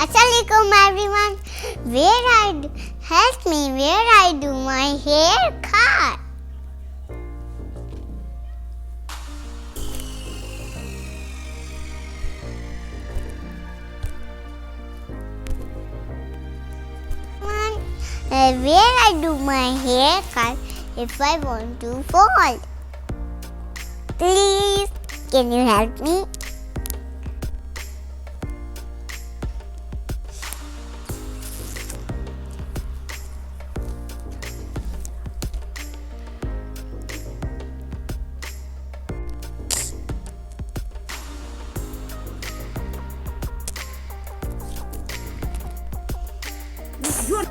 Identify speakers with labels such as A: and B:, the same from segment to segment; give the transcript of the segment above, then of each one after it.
A: Assalamualaikum everyone. Help me where I do my haircut. Where I do my haircut if I want to fall. Please, can you help me?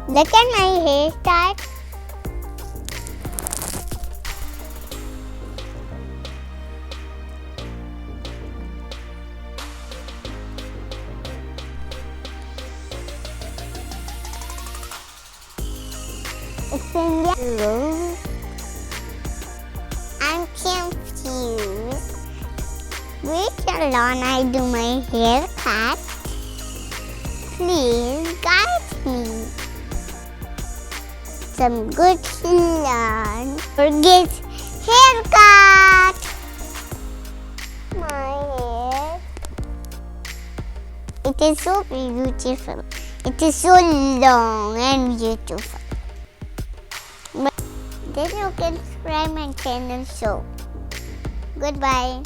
A: Look at my hairstyle. It's India. I'm confused. Which salon I do my haircut? Please guide me. Some good salon for get haircut. My hair. It is so beautiful. It is so long and beautiful. But then you can subscribe my channel. So goodbye.